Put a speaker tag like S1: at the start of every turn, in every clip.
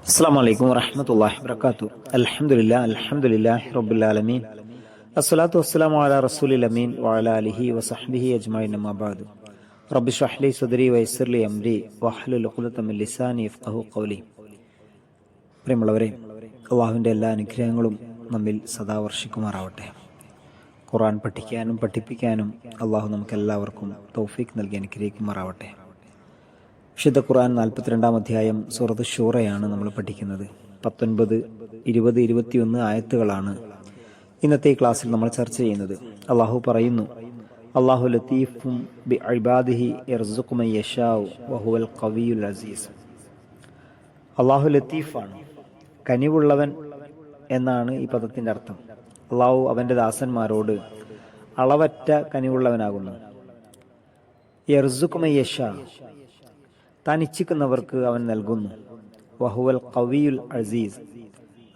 S1: അസ്സലാമു അലൈക്കും വറഹ്മത്തുള്ളാഹി വബറകാതുഹു. അൽഹംദുലില്ലാഹി റബ്ബിൽ ആലമീൻ. അസ്സലാത്തു വസ്സലാമു അലാ റസൂലിൽ അമീൻ വഅലാ ആലിഹി വസഹ്ബിഹി അജ്മഈൻ. അമ്മാ ബഅദ്. റബ്ബി ഇശ്റഹ് ലി സദ്രി വയസ്സിർ ലി അംരി വഹ്ലുൽ ഉഖ്ദത മിൻ ലിസാനി യഫ്ഖഹു ഖൗലി. പ്രിയമുള്ളവരെ, അല്ലാഹുവിൻ്റെ എല്ലാ അനുഗ്രഹങ്ങളും നമ്മിൽ സദാ വർഷിക്കുമാറാവട്ടെ. ഖുർആൻ പഠിക്കാനും പഠിപ്പിക്കാനും അല്ലാഹു നമുക്കെല്ലാവർക്കും തൗഫീഖ് നൽകി അനുഗ്രഹിക്കുമാറാവട്ടെ. വിശുദ്ധ ഖുർആൻ 42-ാം അധ്യായം സൂറത്ത് ശൂറയാണ് നമ്മൾ പഠിക്കുന്നത്. 19, 20, 21 ആയത്തുകളാണ് ഇന്നത്തെ ഈ ക്ലാസ്സിൽ നമ്മൾ ചർച്ച ചെയ്യുന്നത്. അള്ളാഹു പറയുന്നു, അള്ളാഹു ലത്തീഫും ബി ഇബാദിഹി യർസുഖു മൻ യശാഉ വഹുവൽ ഖവിയ്യുൽ അസീസ്. അള്ളാഹു ലത്തീഫാണ്, കനിവുള്ളവൻ എന്നാണ് ഈ പദത്തിൻ്റെ അർത്ഥം. അള്ളാഹു അവൻ്റെ ദാസന്മാരോട് അളവറ്റ കനിവുള്ളവനാകുന്നു. യർസുഖു മൻ യശാ, താൻ ഇച്ഛിക്കുന്നവർക്ക് അവൻ നൽകുന്നു. വഹുവൽ ഖവിയുൽ അസീസ്,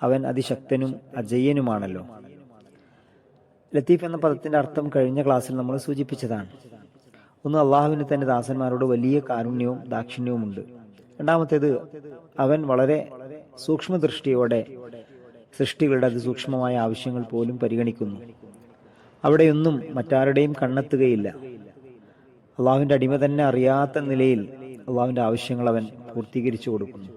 S1: അവൻ അതിശക്തനും അജയ്യനുമാണല്ലോ. ലത്തീഫ് എന്ന പദത്തിന്റെ അർത്ഥം കഴിഞ്ഞ ക്ലാസ്സിൽ നമ്മൾ സൂചിപ്പിച്ചതാണ്. ഒന്ന്, അള്ളാഹുവിന് തന്റെ ദാസന്മാരോട് വലിയ കാരുണ്യവും ദാക്ഷിണ്യവുമുണ്ട്. രണ്ടാമത്തേത്, അവൻ വളരെ സൂക്ഷ്മദൃഷ്ടിയോടെ സൃഷ്ടികളുടെ അതിസൂക്ഷ്മമായ ആവശ്യങ്ങൾ പോലും പരിഗണിക്കുന്നു. അവിടെയൊന്നും മറ്റാരുടെയും കണ്ണെത്തുകയില്ല. അള്ളാഹുവിന്റെ അടിമ തന്നെ അറിയാത്ത നിലയിൽ അള്ളാഹുവിന്റെ ആവശ്യങ്ങൾ അവൻ പൂർത്തീകരിച്ചു കൊടുക്കുന്നു.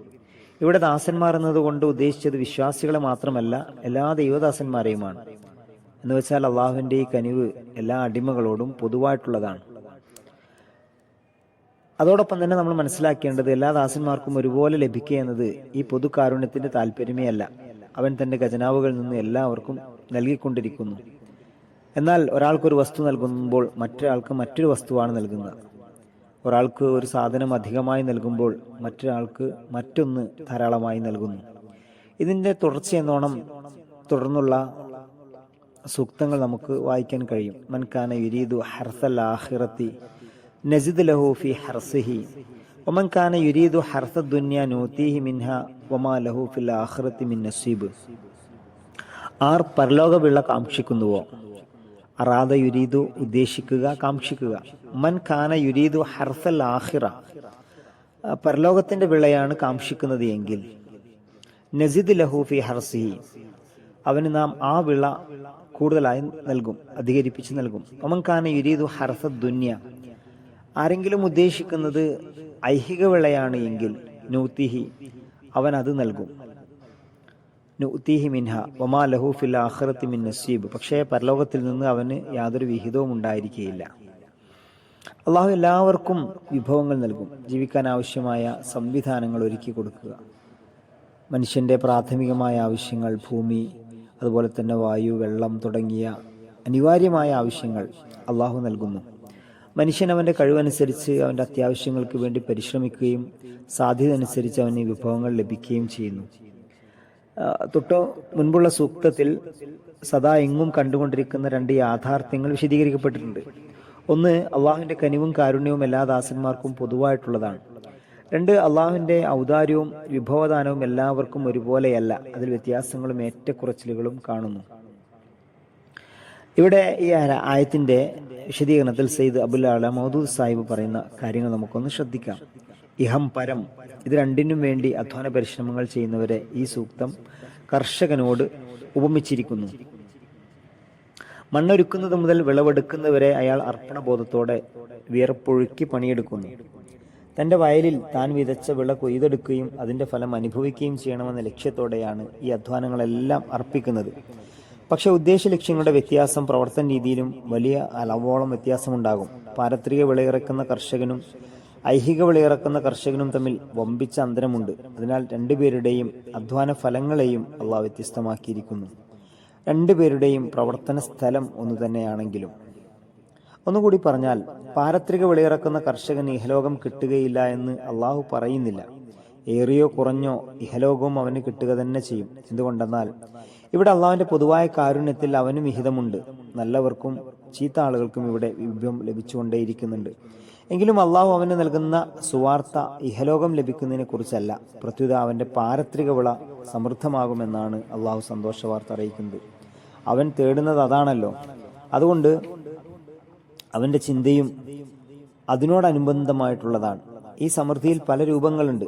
S1: ഇവിടെ ദാസന്മാർ എന്നതുകൊണ്ട് ഉദ്ദേശിച്ചത് വിശ്വാസികളെ മാത്രമല്ല, എല്ലാ ദൈവദാസന്മാരെയുമാണ്. എന്ന് വെച്ചാൽ അള്ളാഹുവിന്റെ ഈ കനിവ് എല്ലാ അടിമകളോടും പൊതുവായിട്ടുള്ളതാണ്. അതോടൊപ്പം തന്നെ നമ്മൾ മനസ്സിലാക്കേണ്ടത്, എല്ലാ ദാസന്മാർക്കും ഒരുപോലെ ലഭിക്കുക എന്നത് ഈ പൊതു കാരുണ്യത്തിന്റെ താല്പര്യമേ അല്ല. അവൻ തന്റെ ഖജനാവുകളിൽ നിന്ന് എല്ലാവർക്കും നൽകിക്കൊണ്ടിരിക്കുന്നു. എന്നാൽ ഒരാൾക്കൊരു വസ്തു നൽകുമ്പോൾ മറ്റൊരാൾക്ക് മറ്റൊരു വസ്തുവാണ് നൽകുന്നത്. ഒരാൾക്ക് ഒരു സാധനം അധികമായി നൽകുമ്പോൾ മറ്റൊരാൾക്ക് മറ്റൊന്ന് ധാരാളമായി നൽകുന്നു. ഇതിൻ്റെ തുടർച്ചയെന്നോണം തുടർന്നുള്ള സൂക്തങ്ങൾ നമുക്ക് വായിക്കാൻ കഴിയും. മൻ കാന യുരീദു ഹർസൽ ആഖിറതി നസിദ് ലഹു ഫി ഹർസിഹി വമൻ കാന യുരീദു ഹർസദ് ദുനിയ നൂതിഹി മിൻഹാ വമാ ലഹു ഫിൽ ആഖിറതി മിൻ നസീബ്. ആർ പരലോകവിള കാക്ഷിക്കുന്നുവോ, അറാദ യുരീദു ഉദ്ദേശിക്കുക, കാക്ഷിക്കുക. മൻ ഖാന യുരീദു ഹർസൽ ആഖിറ, പരലോകത്തിന്റെ വിളയാണ് കാക്ഷിക്കുന്നത് എങ്കിൽ, നസിദ് ലഹു ഫി ഹർസിഹി, അവന് നാം ആ വിള കൂടുതലായി നൽകും, അധികരിപ്പിച്ച് നൽകും. ഒമൻ ഖാന യുരീദു ഹർസദ് ദുന്യ, ആരെങ്കിലും ഉദ്ദേശിക്കുന്നത് ഐഹിക വിളയാണ് എങ്കിൽ, നൂതിഹി, അവൻ അത് നൽകും. നുഅ്തീഹി മിൻഹ വമാ ലഹു ഫിൽ ആഖിറതി മിൻ നസീബ്, പക്ഷേ പരലോകത്തിൽ നിന്ന് അവന് യാതൊരു വിഹിതവും ഉണ്ടായിരിക്കുകയില്ല. അള്ളാഹു എല്ലാവർക്കും വിഭവങ്ങൾ നൽകും. ജീവിക്കാൻ ആവശ്യമായ സംവിധാനങ്ങൾ ഒരുക്കി കൊടുക്കുക. മനുഷ്യന്റെ പ്രാഥമികമായ ആവശ്യങ്ങൾ, ഭൂമി, അതുപോലെ തന്നെ വായു, വെള്ളം തുടങ്ങിയ അനിവാര്യമായ ആവശ്യങ്ങൾ അള്ളാഹു നൽകുന്നു. മനുഷ്യൻ അവന്റെ കഴിവനുസരിച്ച് അവന്റെ അത്യാവശ്യങ്ങൾക്ക് വേണ്ടി പരിശ്രമിക്കുകയും സാധ്യത അനുസരിച്ച് അവന് വിഭവങ്ങൾ ലഭിക്കുകയും ചെയ്യുന്നു. തൊട്ട് മുൻപുള്ള സൂക്തത്തിൽ സദാ എങ്ങും കണ്ടുകൊണ്ടിരിക്കുന്ന 2 യാഥാർത്ഥ്യങ്ങൾ വിശദീകരിക്കപ്പെട്ടിട്ടുണ്ട്. ഒന്ന്, അള്ളാഹുവിന്റെ കനിവും കാരുണ്യവും എല്ലാ ദാസന്മാർക്കും പൊതുവായിട്ടുള്ളതാണ്. 2, അള്ളാഹുവിന്റെ ഔദാര്യവും വിഭവദാനവും എല്ലാവർക്കും ഒരുപോലെയല്ല, അതിൽ വ്യത്യാസങ്ങളും ഏറ്റക്കുറച്ചിലുകളും കാണുന്നു. ഇവിടെ ഈ ആയത്തിന്റെ വിശദീകരണത്തിൽ സയ്യിദ് അബുൽ അല മൗദൂദ് സാഹിബ് പറയുന്ന കാര്യങ്ങൾ നമുക്കൊന്ന് ശ്രദ്ധിക്കാം. ഇഹം പരം, ഇത് രണ്ടിനും വേണ്ടി അധ്വാന പരിശ്രമങ്ങൾ ചെയ്യുന്നവരെ ഈ സൂക്തം കർഷകനോട് ഉപമിച്ചിരിക്കുന്നു. മണ്ണൊരുക്കുന്നത് മുതൽ വിളവെടുക്കുന്നവരെ അയാൾ അർപ്പണബോധത്തോടെ വിയർപ്പൊഴുക്കി പണിയെടുക്കുന്നു. തന്റെ വയലിൽ താൻ വിതച്ച വിള കൊയ്തെടുക്കുകയും അതിന്റെ ഫലം അനുഭവിക്കുകയും ചെയ്യണമെന്ന ലക്ഷ്യത്തോടെയാണ് ഈ അധ്വാനങ്ങളെല്ലാം അർപ്പിക്കുന്നത്. പക്ഷെ ഉദ്ദേശ ലക്ഷ്യങ്ങളുടെ വ്യത്യാസം പ്രവർത്തന രീതിയിലും വലിയ അളവോളം വ്യത്യാസമുണ്ടാകും. പാരത്രിക വിളയിറക്കുന്ന കർഷകനും ഐഹിക വിളയിറക്കുന്ന കർഷകനും തമ്മിൽ വമ്പിച്ച അന്തരമുണ്ട്. അതിനാൽ രണ്ടുപേരുടെയും അധ്വാന ഫലങ്ങളെയും അള്ളാഹു വ്യത്യസ്തമാക്കിയിരിക്കുന്നു. രണ്ടുപേരുടെയും പ്രവർത്തന സ്ഥലം ഒന്നു തന്നെയാണെങ്കിലും. ഒന്നുകൂടി പറഞ്ഞാൽ, പാരത്രിക വിളയിറക്കുന്ന കർഷകന് ഇഹലോകം കിട്ടുകയില്ല എന്ന് അള്ളാഹു പറയുന്നില്ല. ഏറിയോ കുറഞ്ഞോ ഇഹലോകവും അവന് കിട്ടുക തന്നെ ചെയ്യും. എന്തുകൊണ്ടെന്നാൽ ഇവിടെ അള്ളാഹുവിന്റെ പൊതുവായ കാരുണ്യത്തിൽ അവനും വിഹിതമുണ്ട്. നല്ലവർക്കും ചീത്ത ആളുകൾക്കും ഇവിടെ വിഭവം ലഭിച്ചുകൊണ്ടേയിരിക്കുന്നുണ്ട്. എങ്കിലും അള്ളാഹു അവന് നൽകുന്ന സുവാർത്ത ഇഹലോകം ലഭിക്കുന്നതിനെ കുറിച്ചല്ല, പ്രത്യുത അവന്റെ പാരത്രിക വിള സമൃദ്ധമാകുമെന്നാണ് അള്ളാഹു സന്തോഷ വാർത്ത അറിയിക്കുന്നത്. അവൻ തേടുന്നത് അതാണല്ലോ. അതുകൊണ്ട് അവന്റെ ചിന്തയും അതിനോടനുബന്ധമായിട്ടുള്ളതാണ്. ഈ സമൃദ്ധിയിൽ പല രൂപങ്ങളുണ്ട്.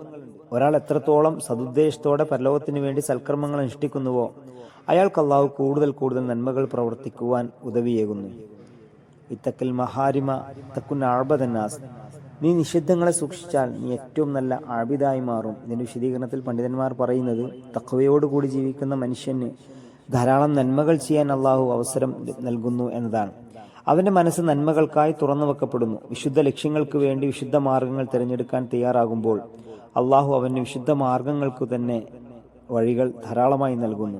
S1: ഒരാൾ എത്രത്തോളം സതുദ്ദേശത്തോടെ പരലോകത്തിന് വേണ്ടി സൽക്കർമ്മങ്ങൾ അനുഷ്ഠിക്കുന്നുവോ അയാൾക്ക് അള്ളാഹു കൂടുതൽ കൂടുതൽ നന്മകൾ പ്രവർത്തിക്കുവാൻ ഉദവിയേകുന്നു. ഇത്തക്കൽ മഹാരിമ തക്കുൻ ആബദന്നാസ്, നീ നിഷിദ്ധങ്ങളെ സൂക്ഷിച്ചാൽ നീ ഏറ്റവും നല്ല ആബിദായി മാറും. ഇതിന്റെ വിശദീകരണത്തിൽ പണ്ഡിതന്മാർ പറയുന്നത്, തഖ്വയോടുകൂടി ജീവിക്കുന്ന മനുഷ്യന് ധാരാളം നന്മകൾ ചെയ്യാൻ അള്ളാഹു അവസരം നൽകുന്നു എന്നതാണ്. അവന്റെ മനസ്സ് നന്മകൾക്കായി തുറന്നു വെക്കപ്പെടുന്നു. വിശുദ്ധ ലക്ഷ്യങ്ങൾക്ക് വേണ്ടി വിശുദ്ധ മാർഗങ്ങൾ തിരഞ്ഞെടുക്കാൻ തയ്യാറാകുമ്പോൾ അള്ളാഹു അവന് വിശുദ്ധ മാർഗങ്ങൾക്കു തന്നെ വഴികൾ ധാരാളമായി നൽകുന്നു.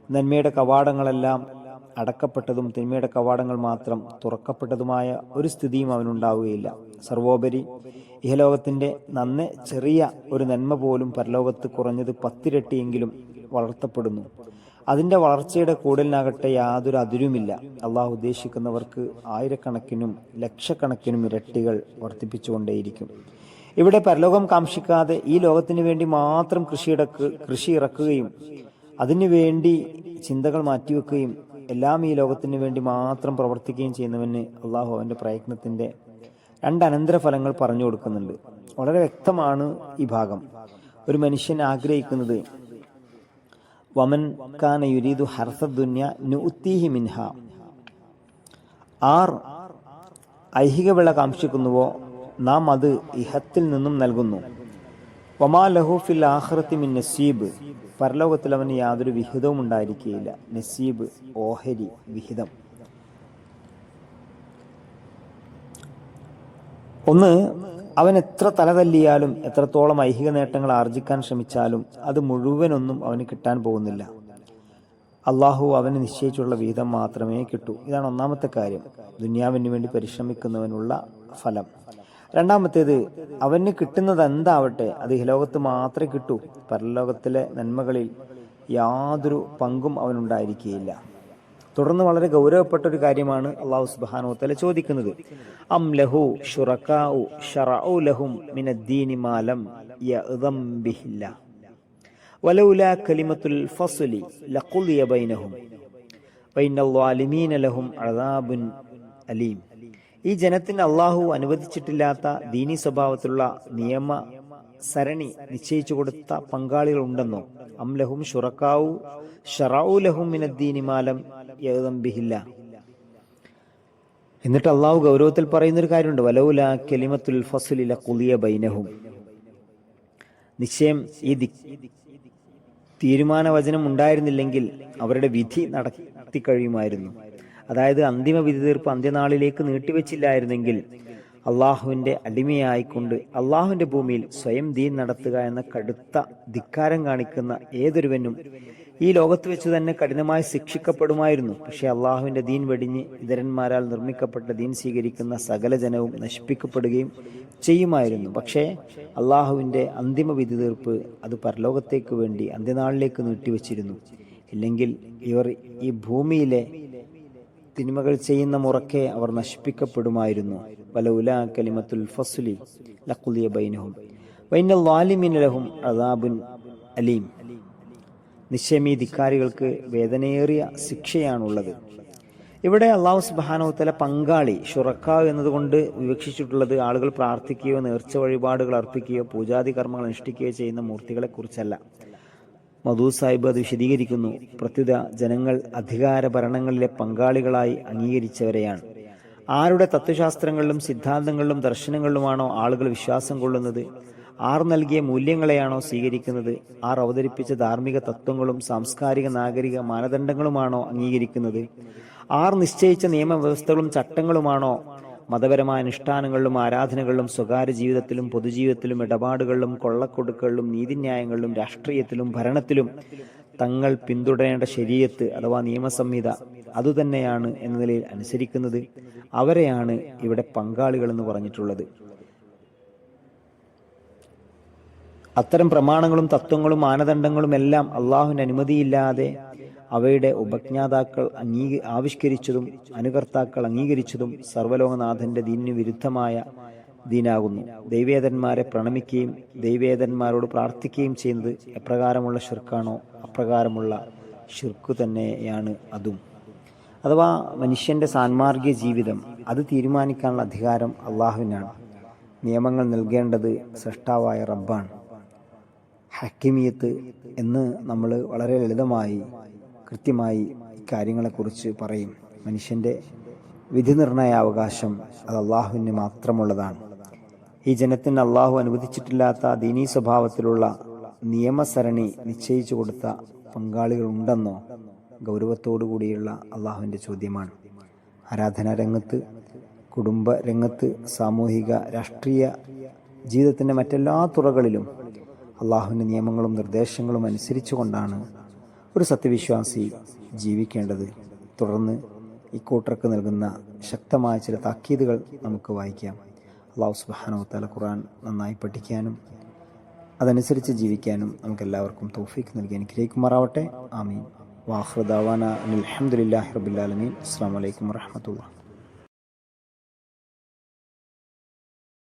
S1: നന്മയുടെ കവാടങ്ങളെല്ലാം അടക്കപ്പെട്ടതും തിന്മയുടെ കവാടങ്ങൾ മാത്രം തുറക്കപ്പെട്ടതുമായ ഒരു സ്ഥിതിയും അവനുണ്ടാവുകയില്ല. സർവോപരി ഇഹലോകത്തിന്റെ നന്നേ ചെറിയ ഒരു നന്മ പോലും പരലോകത്ത് കുറഞ്ഞത് 10 ഇരട്ടിയെങ്കിലും വളർത്തപ്പെടുന്നു. അതിന്റെ വളർച്ചയുടെ കൂടലിനാകട്ടെ യാതൊരു അതിരുമില്ല. അള്ളാഹു ഉദ്ദേശിക്കുന്നവർക്ക് ആയിരക്കണക്കിനും ലക്ഷക്കണക്കിനും ഇരട്ടികൾ ഇവിടെ പരലോകം കാംക്ഷിക്കാതെ ഈ ലോകത്തിന് വേണ്ടി മാത്രം കൃഷി ഇറക്കുകയും അതിനുവേണ്ടി ചിന്തകൾ മാറ്റിവെക്കുകയും എല്ലാം ഈ ലോകത്തിന് വേണ്ടി മാത്രം പ്രവർത്തിക്കുകയും ചെയ്യുന്നവന് അള്ളാഹു അവന്റെ പ്രയത്നത്തിന്റെ 2 അനന്തരഫലങ്ങൾ പറഞ്ഞു കൊടുക്കുന്നുണ്ട്. വളരെ വ്യക്തമാണ് ഈ ഭാഗം. ഒരു മനുഷ്യൻ ആഗ്രഹിക്കുന്നത് വമൻ കാന യുരീദു ഹർസ ദുനിയ നുഅ്തിഹി മിൻഹ, ആർ ഐഹിക വിള കാംക്ഷിക്കുന്നുവോ നാം അത് ഇഹത്തിൽ നിന്നും നൽകുന്നു. വമാ ലഹു ഫിൽ ആഖിറതി മിൻ നസീബ്, പരലോകത്തിൽ അവന് യാതൊരു വിഹിതവും ഉണ്ടായിരിക്കുകയില്ല. നസീബ്, ഓഹരി, വിഹിതം. ഒന്ന്, അവൻ എത്ര തലതല്ലിയാലും എത്രത്തോളം ഐഹിക നേട്ടങ്ങൾ ആർജിക്കാൻ ശ്രമിച്ചാലും അത് മുഴുവനൊന്നും അവന് കിട്ടാൻ പോകുന്നില്ല. അള്ളാഹു അവന് നിശ്ചയിച്ചുള്ള വിഹിതം മാത്രമേ കിട്ടൂ. ഇതാണ് ഒന്നാമത്തെ കാര്യം, ദുനിയാവിന് വേണ്ടി പരിശ്രമിക്കുന്നവനുള്ള ഫലം. രണ്ടാമത്തേത്, അവന് കിട്ടുന്നത് എന്താവട്ടെ അത് ഇഹലോകത്ത് മാത്രമേ കിട്ടൂ. പരലോകത്തിലെ നന്മകളിൽ യാതൊരു പങ്കും അവനുണ്ടായിരിക്കുകയില്ല. തുടർന്ന് വളരെ ഗൗരവപ്പെട്ട ഒരു കാര്യമാണ് അള്ളാഹു സുബ്ഹാനഹു വ തആല ചോദിക്കുന്നത്. അം ലഹു ശുറകാഉ ശറഉ ലഹും മിനദ്ദീനി മാ ലം യഅ്ദം ബിഹില്ലാ വലൗലാ കലിമത്തുൽ ഫസ്ലി ലഖുദിയ ബൈനഹും വഇന്നൽ ളാലിമീന ലഹും അദാബുൻ അലീം. ഈ ജനത്തിന് അള്ളാഹു അനുവദിച്ചിട്ടില്ലാത്ത ദീനി സ്വഭാവത്തിലുള്ള നിയമ സരണി നിശ്ചയിച്ചു കൊടുത്ത പങ്കാളികൾ ഉണ്ടെന്നോ? അം ലഹും ശുറകാഉ ശറഉ ലഹും മിനദ്ദീനി മാ ലം യഅ്ദം ബിഹില്ലാ. എന്നിട്ട് അള്ളാഹു ഗൗരവത്തിൽ പറയുന്നൊരു കാര്യമുണ്ട്, വലൗലാ കലിമത്തുൽ ഫസ്ലി ലഖുദിയ ബൈനഹും. നിശ്ചയം ഈ തീരുമാനവചനം ഉണ്ടായിരുന്നില്ലെങ്കിൽ അവരുടെ വിധി നടത്തി കഴിയുമായിരുന്നു. അതായത് അന്തിമ വിധി തീർപ്പ് അന്ത്യനാളിലേക്ക് നീട്ടിവെച്ചില്ലായിരുന്നെങ്കിൽ അള്ളാഹുവിന്റെ അടിമയായിക്കൊണ്ട് അള്ളാഹുവിന്റെ ഭൂമിയിൽ സ്വയം ദീൻ നടത്തുക എന്ന കടുത്ത ധിക്കാരം കാണിക്കുന്ന ഏതൊരുവനും ഈ ലോകത്ത് വെച്ച് തന്നെ കഠിനമായി ശിക്ഷിക്കപ്പെടുമായിരുന്നു. പക്ഷെ അള്ളാഹുവിന്റെ ദീൻ വെടിഞ്ഞ് ഇതരന്മാരാൽ നിർമ്മിക്കപ്പെട്ട ദീൻ സ്വീകരിക്കുന്ന സകല ജനവും നശിപ്പിക്കപ്പെടുകയും ചെയ്യുമായിരുന്നു. പക്ഷേ അള്ളാഹുവിന്റെ അന്തിമ വിധി തീർപ്പ് അത് പരലോകത്തേക്ക് വേണ്ടി അന്ത്യനാളിലേക്ക് നീട്ടിവെച്ചിരുന്നു. ഇല്ലെങ്കിൽ ഇവർ ഈ ഭൂമിയിലെ തിന്മകൾ ചെയ്യുന്ന മുറക്കെ അവർ നശിപ്പിക്കപ്പെടുമായിരുന്നു. വലൗലാ കലിമത്തുൽ ഫസ്ലി ലഖുദിയ ബൈനഹും വഇന്നൽ ളാലിമീന ലഹും അദാബുൻ അലീം. നിശ്ചയം ഈ ധിക്കാരികൾക്ക് വേദനയേറിയ ശിക്ഷയാണുള്ളത്. ഇവിടെ അള്ളാഹു സുബ്ഹാനഹു വ തആല പങ്കാളി ഷുറക്കാ എന്നതുകൊണ്ട് വിവക്ഷിച്ചിട്ടുള്ളത് ആളുകൾ പ്രാർത്ഥിക്കുകയോ നേർച്ച വഴിപാടുകൾ അർപ്പിക്കുകയോ പൂജാതി കർമ്മങ്ങൾ അനുഷ്ഠിക്കുകയോ ചെയ്യുന്ന മൂർത്തികളെ കുറിച്ചല്ല. മധൂദ് സാഹിബ് അത് വിശദീകരിക്കുന്നു. പ്രത്യുത ജനങ്ങൾ അധികാര ഭരണങ്ങളിലെ പങ്കാളികളായി അംഗീകരിച്ചവരെയാണ്. ആരുടെ തത്വശാസ്ത്രങ്ങളിലും സിദ്ധാന്തങ്ങളിലും ദർശനങ്ങളിലുമാണോ ആളുകൾ വിശ്വാസം കൊള്ളുന്നത്, ആർ നൽകിയ മൂല്യങ്ങളെയാണോ സ്വീകരിക്കുന്നത്, ആർ അവതരിപ്പിച്ച ധാർമ്മിക തത്വങ്ങളും സാംസ്കാരിക നാഗരിക മാനദണ്ഡങ്ങളുമാണോ അംഗീകരിക്കുന്നത്, ആർ നിശ്ചയിച്ച നിയമവ്യവസ്ഥകളും ചട്ടങ്ങളുമാണോ മതപരമായ അനുഷ്ഠാനങ്ങളിലും ആരാധനകളിലും സ്വകാര്യ ജീവിതത്തിലും പൊതുജീവിതത്തിലും ഇടപാടുകളിലും കൊള്ളക്കൊടുക്കലിലും നീതിന്യായങ്ങളിലും രാഷ്ട്രീയത്തിലും ഭരണത്തിലും തങ്ങൾ പിന്തുടരേണ്ട ശരീഅത്ത് അഥവാ നിയമസംഹിത അതുതന്നെയാണ് എന്ന നിലയിൽ അനുസരിക്കുന്നത്, അവരെയാണ് ഇവിടെ പങ്കാളികൾ എന്ന് പറഞ്ഞിട്ടുള്ളത്. അത്തരം പ്രമാണങ്ങളും തത്വങ്ങളും മാനദണ്ഡങ്ങളും എല്ലാം അള്ളാഹുവിന്റെ അനുമതിയില്ലാതെ അവയുടെ ഉപജ്ഞാതാക്കൾ ആവിഷ്കരിച്ചതും അനുകർത്താക്കൾ അംഗീകരിച്ചതും സർവ്വലോകനാഥന്റെ ദീനിന് വിരുദ്ധമായ ദീനാകുന്നു. ദൈവേതന്മാരെ പ്രണമിക്കുകയും ദൈവേതന്മാരോട് പ്രാർത്ഥിക്കുകയും ചെയ്യുന്നത് എപ്രകാരമുള്ള ഷിർക്കാണോ അപ്രകാരമുള്ള ഷിർക്ക് തന്നെയാണ് അതും. അഥവാ മനുഷ്യന്റെ സാൻമാർഗിക ജീവിതം അത് തീരുമാനിക്കാനുള്ള അധികാരം അള്ളാഹുവിനാണ്. നിയമങ്ങൾ നൽകേണ്ടത് സൃഷ്ടാവായ റബ്ബാണ്. ഹക്കിമിയത്ത് എന്ന് നമ്മൾ വളരെ ലളിതമായി കൃത്യമായി കാര്യങ്ങളെക്കുറിച്ച് പറയും. മനുഷ്യൻ്റെ വിധി നിർണയാവകാശം അത് അള്ളാഹുവിന് മാത്രമുള്ളതാണ്. ഈ ജനത്തിന് അള്ളാഹു അനുവദിച്ചിട്ടില്ലാത്ത ദീനീ സ്വഭാവത്തിലുള്ള നിയമസരണി നിശ്ചയിച്ചു കൊടുത്ത പങ്കാളികളുണ്ടെന്നോ ഗൗരവത്തോടു കൂടിയുള്ള അള്ളാഹുവിൻ്റെ ചോദ്യമാണ്. ആരാധനാ രംഗത്ത്, കുടുംബ രംഗത്ത്, സാമൂഹിക രാഷ്ട്രീയ ജീവിതത്തിൻ്റെ മറ്റെല്ലാ തുറകളിലും അള്ളാഹുവിൻ്റെ നിയമങ്ങളും നിർദ്ദേശങ്ങളും അനുസരിച്ചുകൊണ്ടാണ് ഒരു സത്യവിശ്വാസി ജീവിക്കേണ്ടത്. തുടർന്ന് ഇക്കൂട്ടർക്ക് നൽകുന്ന ശക്തമായ ചില താക്കീതുകൾ നമുക്ക് വായിക്കാം. അള്ളാഹു സുബ്ഹാനഹു വ തആല ഖുർആൻ നന്നായി പഠിക്കാനും അതനുസരിച്ച് ജീവിക്കാനും നമുക്കെല്ലാവർക്കും തൗഫീഖ് നൽകി അനുഗ്രഹിക്കുമാറാവട്ടെ. ആമീൻ. വാഖിറു ദഅവാന അൽഹംദുലില്ലാഹി റബ്ബിൽ ആലമീൻ. അസ്സലാമു അലൈക്കും വറഹ്മത്തുള്ളാഹി.